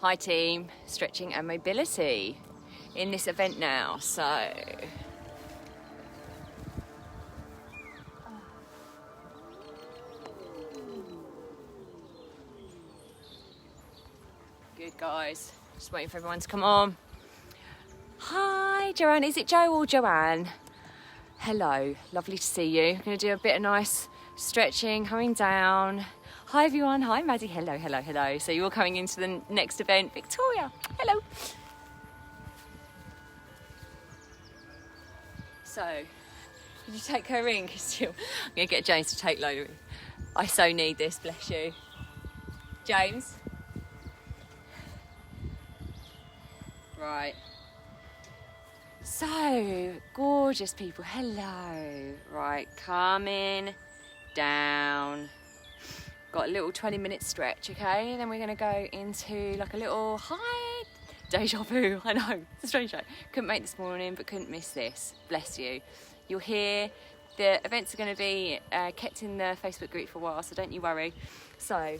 Hi team, stretching and mobility in this event now. So good guys, just waiting for everyone to come on. Hi Joanne, is it Joe or Joanne? Hello, lovely to see you. I'm going to do a bit of nice stretching, coming down. Hi everyone, hi Maddie, hello, hello, hello. So you're coming into the next event. Victoria, hello. So, did you take her in? I'm going to get James to take Lola in. I so need this, bless you. James? Right. So, gorgeous people, hello. Right, coming down. Got a little 20-minute stretch, okay? And then we're going to go into like a little hi, deja vu. I know, it's a strange show. Couldn't make this morning, but couldn't miss this. Bless you. You'll hear the events are going to be kept in the Facebook group for a while, so don't you worry. So,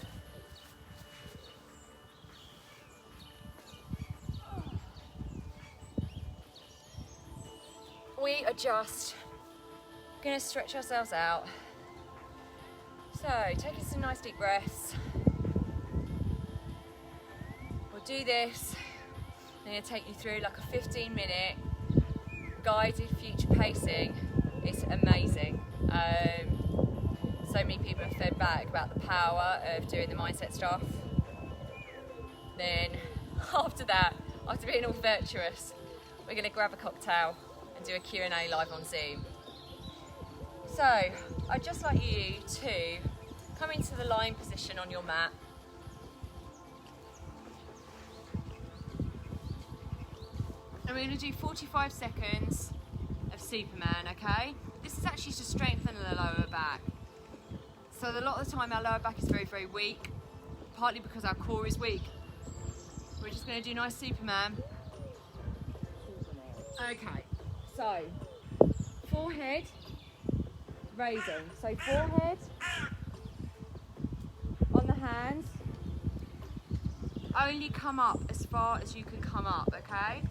we are just going to stretch ourselves out. So, taking some nice deep breaths. We'll do this. I'm going to take you through like a 15-minute guided future pacing. It's amazing. So many people have fed back about the power of doing the mindset stuff. Then after that, after being all virtuous, we're going to grab a cocktail and do a Q&A live on Zoom. So I'd just like you to come into the lying position on your mat. And we're going to do 45 seconds of Superman, okay? This is actually to strengthen the lower back. So a lot of the time our lower back is very, very weak, partly because our core is weak. We're just going to do nice Superman. Okay, so forehead raising. So forehead on the hands. Only come up as far as you can come up, okay?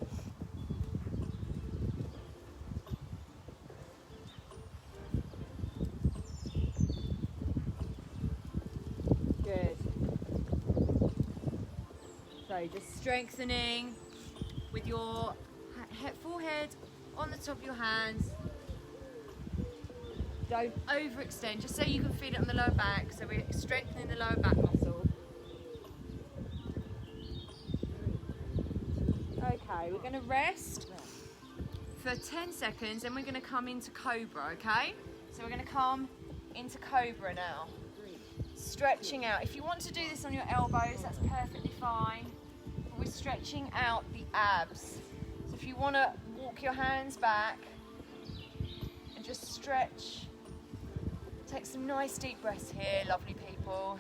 Good. So just strengthening with your forehead on the top of your hands. Don't overextend, just so you can feel it on the lower back. So we're strengthening the lower back muscle. Okay, we're going to rest for 10 seconds and we're going to come into Cobra, okay? So we're going to come into Cobra now. Stretching out. If you want to do this on your elbows, that's perfectly fine. But we're stretching out the abs. So if you want to walk your hands back and just stretch. Take some nice deep breaths here, lovely people.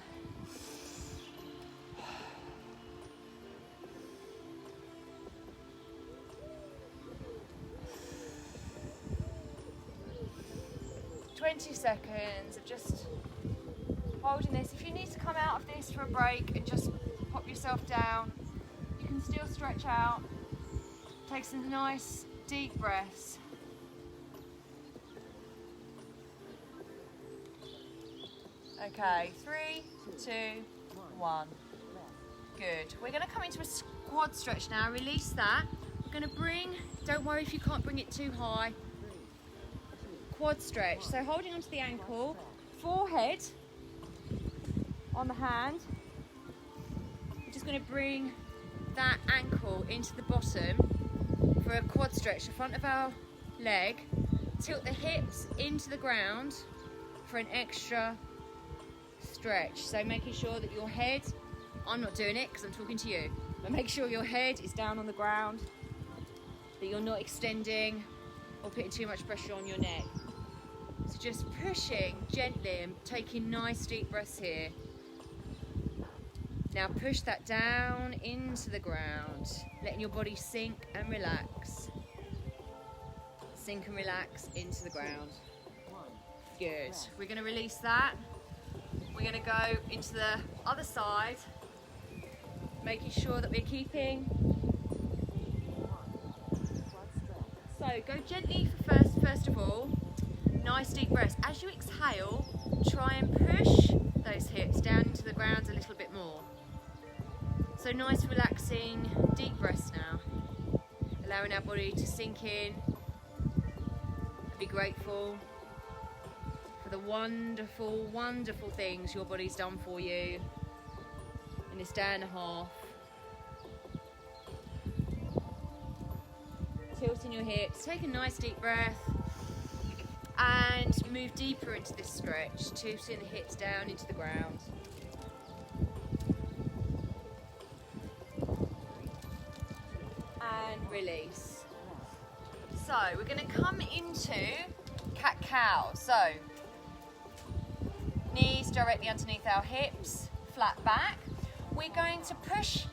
"20 seconds of just holding this. If you need to come out of this for a break and just pop yourself down, you can still stretch out. Take some nice deep breaths. Okay, 3, 2, 1. Good. We're going to come into a squat stretch now. Release that. We're going to bring, don't worry if you can't bring it too high. Quad stretch. So holding onto the ankle, forehead on the hand. We're just going to bring that ankle into the bottom for a quad stretch, the front of our leg. Tilt the hips into the ground for an extra stretch. So making sure that your head, I'm not doing it because I'm talking to you, but make sure your head is down on the ground, that you're not extending or putting too much pressure on your neck. So just pushing gently and taking nice deep breaths here. Now push that down into the ground, letting your body sink and relax. Sink and relax into the ground. Good. We're going to release that. We're going to go into the other side. making sure that we're keeping. So go gently for first of all, nice deep breaths. As you exhale, try and push those hips down into the ground a little bit more. So nice relaxing deep breaths now, allowing our body to sink in. Be grateful for the wonderful, wonderful things your body's done for you in this day and a half. Tilting your hips, take a nice deep breath and move deeper into this stretch, tilting the hips down into the ground. And release. So we're going to come into cat-cow. So knees directly underneath our hips, flat back. We're going to push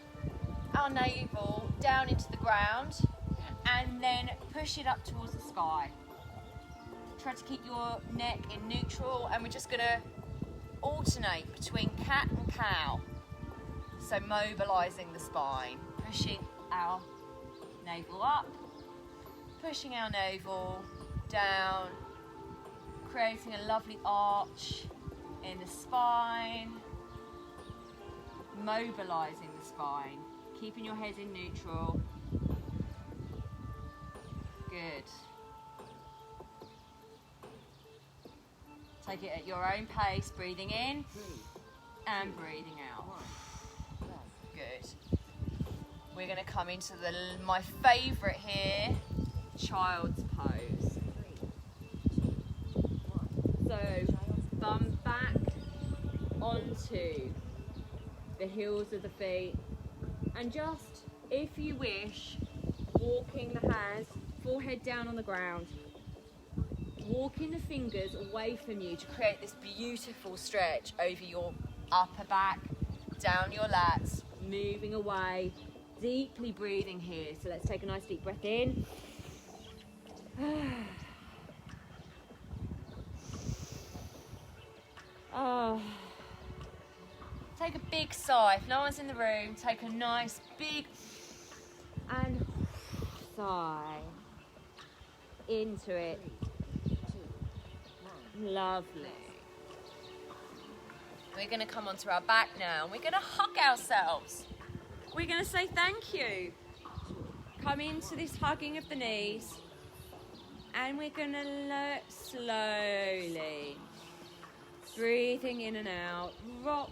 our navel down into the ground and then push it up towards the sky. Try to keep your neck in neutral, and we're just going to alternate between cat and cow. So mobilising the spine, pushing our navel up, pushing our navel down, creating a lovely arch in the spine, mobilising the spine, keeping your head in neutral. Good. Take it at your own pace, breathing in and breathing out. Good. We're going to come into my favourite here, child's pose. So, bum back onto the heels of the feet, and just, if you wish, walking the hands, forehead down on the ground, walking the fingers away from you to create this beautiful stretch over your upper back, down your lats, moving away, deeply breathing here. So let's take a nice deep breath in. Oh. Take a big sigh. If no one's in the room, take a nice big and sigh into it. Lovely. We're going to come onto our back now, and we're going to hug ourselves. We're going to say thank you. Come into this hugging of the knees, and we're going to slowly, breathing in and out, rock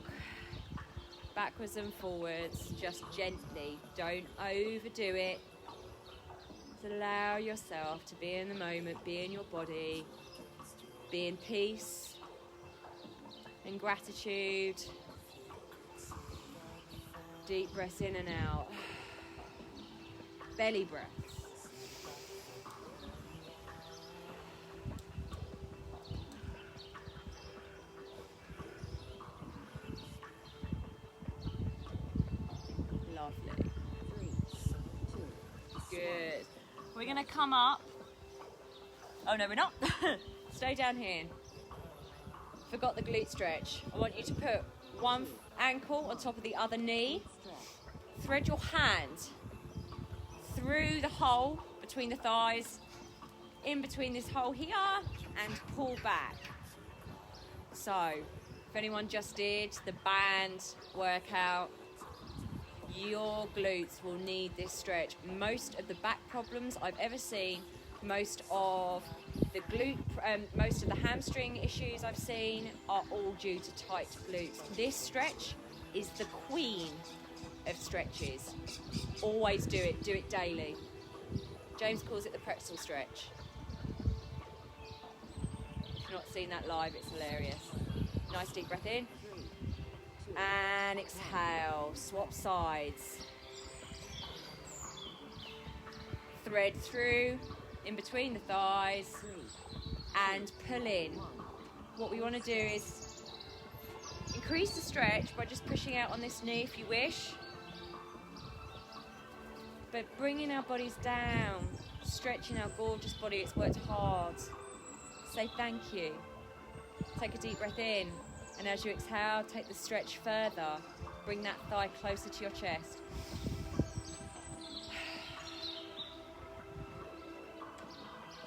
backwards and forwards, just gently. Don't overdo it. Just allow yourself to be in the moment, be in your body, be in peace and gratitude. Deep breaths in and out. Belly breaths. Lovely. Good. We're going to come up. Oh no, we're not. Stay down here. Forgot the glute stretch. I want you to put one ankle on top of the other knee. Thread your hand through the hole between the thighs, in between this hole here, and pull back. So, if anyone just did the band workout, your glutes will need this stretch. Most of the back problems I've ever seen, most of the hamstring issues I've seen are all due to tight glutes. This stretch is the queen of stretches. Always do it daily. James calls it the pretzel stretch. If you've not seen that live, it's hilarious. Nice deep breath in. And exhale, swap sides. Thread through, in between the thighs, and pull in. What we want to do is increase the stretch by just pushing out on this knee if you wish, but bringing our bodies down, stretching our gorgeous body. It's worked hard. Say thank you. Take a deep breath in, and as you exhale, take the stretch further. Bring that thigh closer to your chest.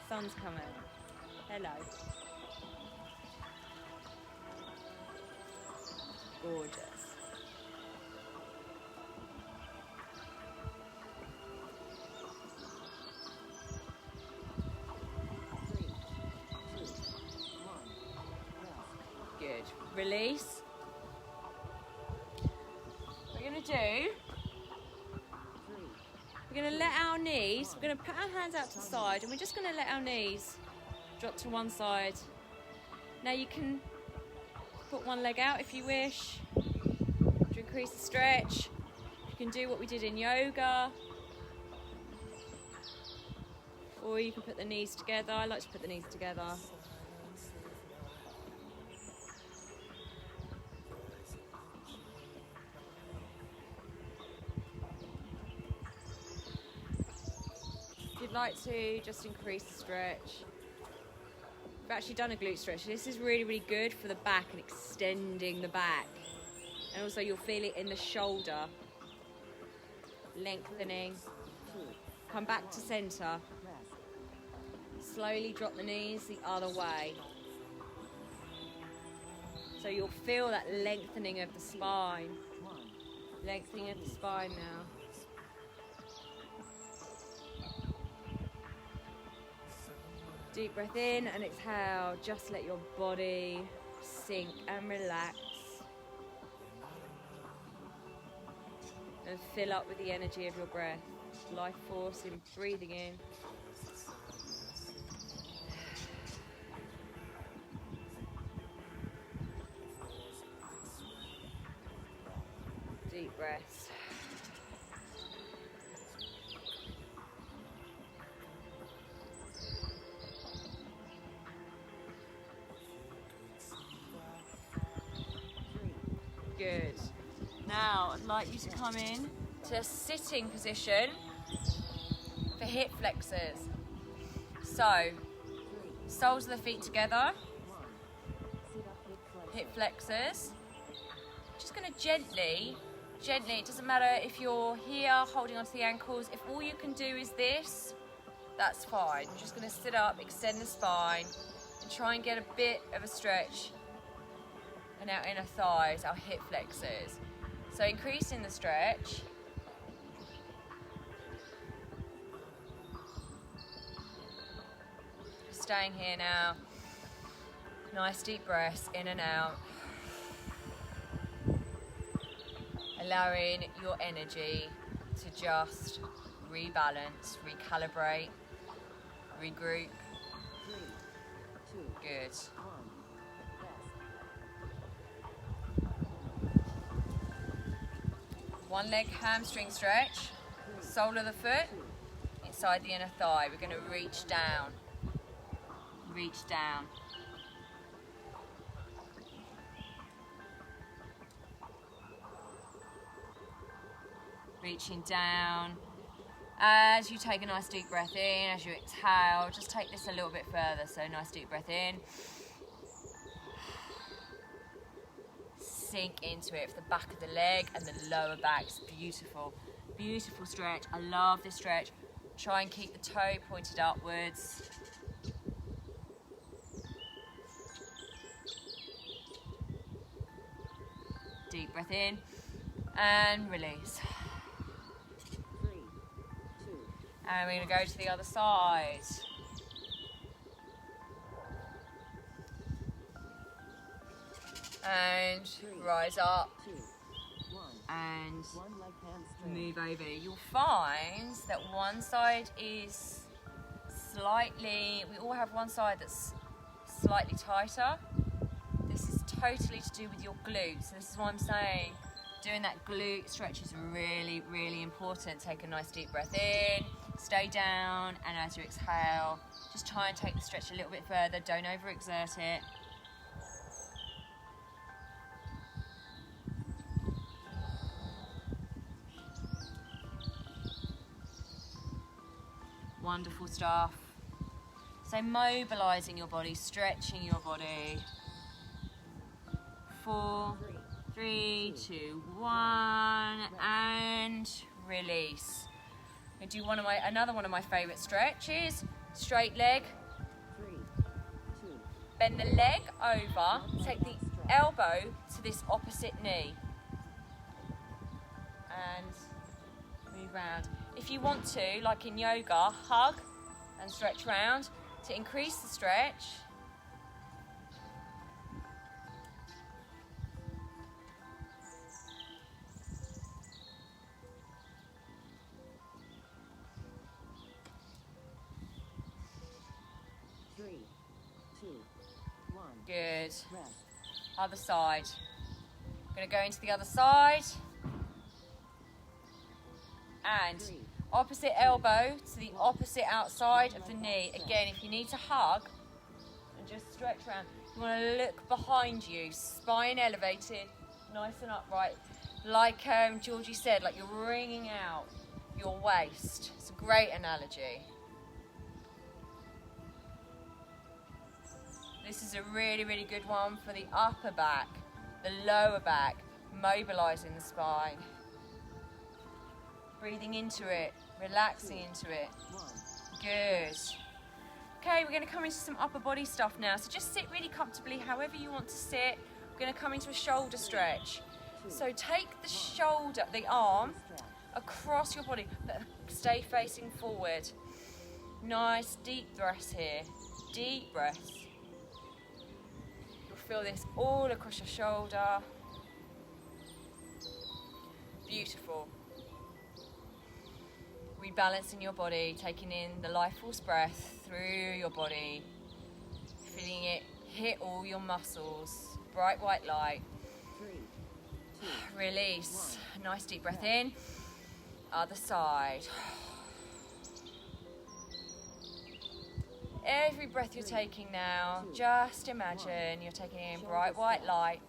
Sun's coming. Hello. Gorgeous. Good. Release. We're going to do, we're going to let our knees, we're going to put our hands out to the side and we're just going to let our knees drop to one side. Now you can put one leg out if you wish to increase the stretch. You can do what we did in yoga, or you can put the knees together. I like to put the knees together. If you'd like to just increase the stretch, we've actually done a glute stretch. This is really, really good for the back and extending the back. And also you'll feel it in the shoulder, lengthening. Come back to center. Slowly drop the knees the other way. So you'll feel that lengthening of the spine. Lengthening of the spine now. Deep breath in and exhale. Just let your body sink and relax. And fill up with the energy of your breath. Life force in breathing in. Deep breaths. Good. Now I'd like you to come in to a sitting position for hip flexors. So, soles of the feet together, hip flexors. Just going to gently, it doesn't matter if you're here holding onto the ankles, if all you can do is this, that's fine. You're just going to sit up, extend the spine, and try and get a bit of a stretch in our inner thighs, our hip flexors. So increasing the stretch. Staying here now. Nice deep breaths in and out. Allowing your energy to just rebalance, recalibrate, regroup. Good. One leg hamstring stretch, sole of the foot, inside the inner thigh. We're going to reach down. Reach down. Reaching down. As you take a nice deep breath in, as you exhale, just take this a little bit further. So nice deep breath in. Sink into it for the back of the leg and the lower back. It's beautiful. Beautiful stretch. I love this stretch. Try and keep the toe pointed upwards. Deep breath in and release. 3, 2. And we're going to go to the other side. And rise up and move over. You'll find that one side is slightly, we all have one side that's slightly tighter. This is totally to do with your glutes. So this is what I'm saying. Doing that glute stretch is really, really important. Take a nice deep breath in, stay down, and as you exhale, just try and take the stretch a little bit further. Don't overexert it. Wonderful stuff. So mobilizing your body, stretching your body. 4, 3, 2, 1, and release. I'm going to do another one of my favourite stretches. Straight leg. 3, 2, Bend the leg over. Take the elbow to this opposite knee. And move round. If you want to, like in yoga, hug and stretch round to increase the stretch. three, two, one. Good. Rest. Other side. I'm going to go into the other side. And opposite elbow to the opposite outside of the knee. Again, if you need to hug and just stretch around, you want to look behind you, spine elevated, nice and upright. Like Georgie said, like you're wringing out your waist. It's a great analogy. This is a really, really good one for the upper back, the lower back, mobilizing the spine. Breathing into it, relaxing into it. Good. Okay, we're going to come into some upper body stuff now. So just sit really comfortably, however you want to sit. We're going to come into a shoulder stretch. So take the shoulder, the arm, across your body, but stay facing forward. Nice deep breaths here. Deep breaths. You'll feel this all across your shoulder. Beautiful. Rebalancing your body, taking in the life force breath through your body, feeling it hit all your muscles. Bright white light. 3, 2, Release. Nice deep breath in. Other side. Every breath you're taking now, just imagine you're taking in bright white light.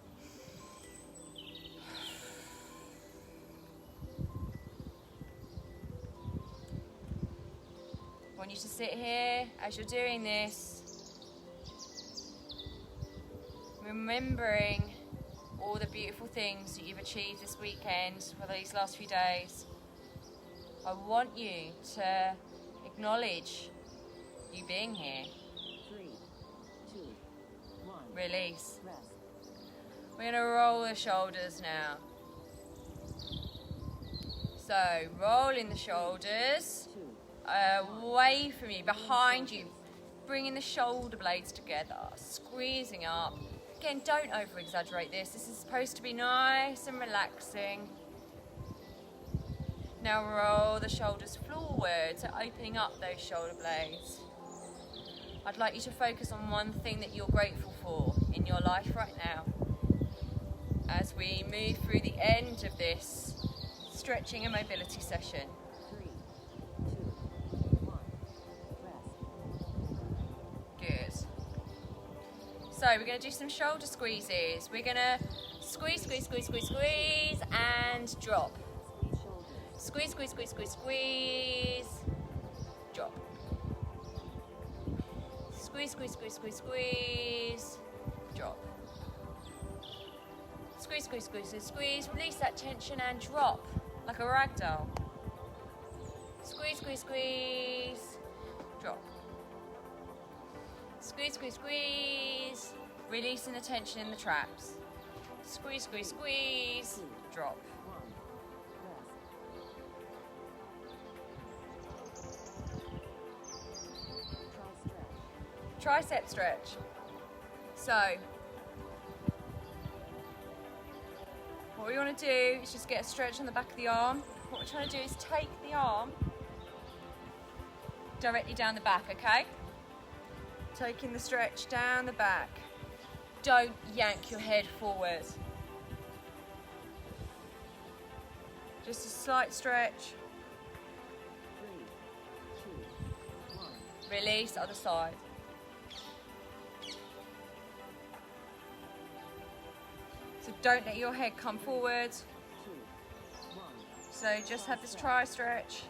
I want you to sit here as you're doing this, remembering all the beautiful things that you've achieved this weekend or these last few days. I want you to acknowledge you being here. 3, 2, 1. Release. Rest. We're going to roll the shoulders now. So, rolling the shoulders. 2, Away from you, behind you, bringing the shoulder blades together, squeezing up. Again, don't over exaggerate this. This is supposed to be nice and relaxing. Now roll the shoulders forward, so opening up those shoulder blades. I'd like you to focus on one thing that you're grateful for in your life right now as we move through the end of this stretching and mobility session. 3, 2, 1. Rest. Good. So we're going to do some shoulder squeezes. We're going to squeeze, squeeze, squeeze, squeeze, squeeze, and drop. Squeeze, squeeze, squeeze, squeeze, squeeze, drop. Squeeze, squeeze, squeeze, squeeze, squeeze, drop. Squeeze, squeeze, squeeze, squeeze, squeeze, release that tension and drop like a rag doll. Squeeze, squeeze, squeeze, drop. Squeeze, squeeze, squeeze, releasing the tension in the traps. Squeeze, squeeze, squeeze, drop. 1. Rest. Tricep stretch. So, what we want to do is just get a stretch on the back of the arm. What we're trying to do is take the arm directly down the back, okay? Taking the stretch down the back. Don't yank your head forward. Just a slight stretch. 3, 2, 1. Release, other side. So don't let your head come forward. 2, 1. So just have this tri stretch.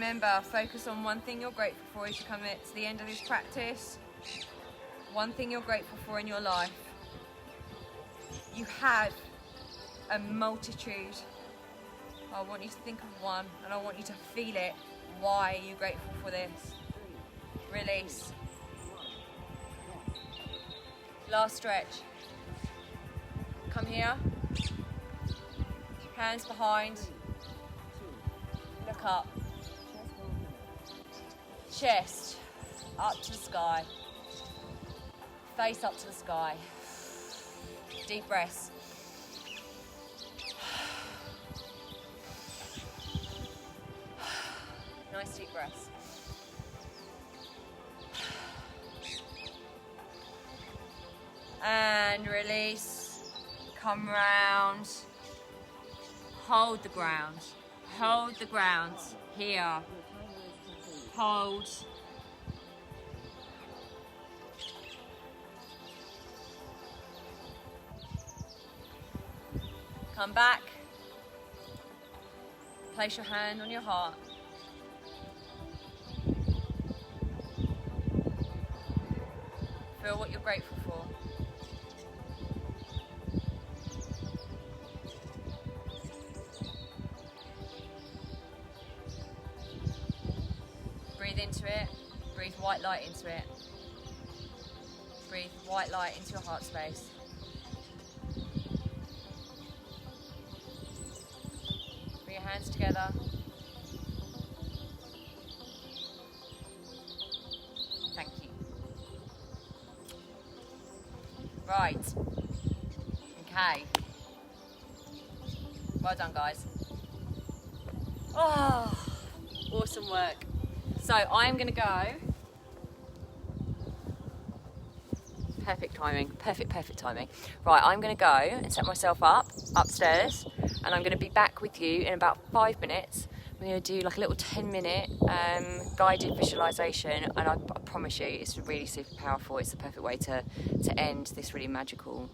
Remember, focus on one thing you're grateful for as you come to the end of this practice. One thing you're grateful for in your life. You have a multitude. I want you to think of one, and I want you to feel it. Why are you grateful for this? Release. Last stretch. Come here. Hands behind. Look up. Chest up to the sky. Face up to the sky. Deep breaths. Nice deep breaths. And release. Come round. Hold the ground. Hold the ground. Here. Hold. Come back. Place your hand on your heart. Feel what you're grateful for. Breathe into it. Breathe white light into it. Breathe white light into your heart space. Bring your hands together. Thank you. Right. Okay. Well done, guys. Oh, awesome work. So I'm going to go. Perfect timing. Perfect timing. Right, I'm going to go and set myself up upstairs, and I'm going to be back with you in about 5 minutes. I'm going to do like a little 10-minute guided visualization, and I promise you it's really super powerful. It's the perfect way to end this really magical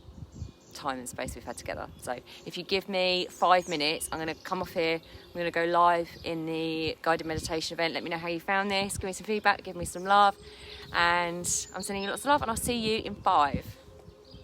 time and space we've had together. So if you give me 5 minutes, I'm going to come off here. I'm going to go live in the guided meditation event. Let me know how you found this. Give me some feedback. Give me some love. And I'm sending you lots of love, and I'll see you in 5.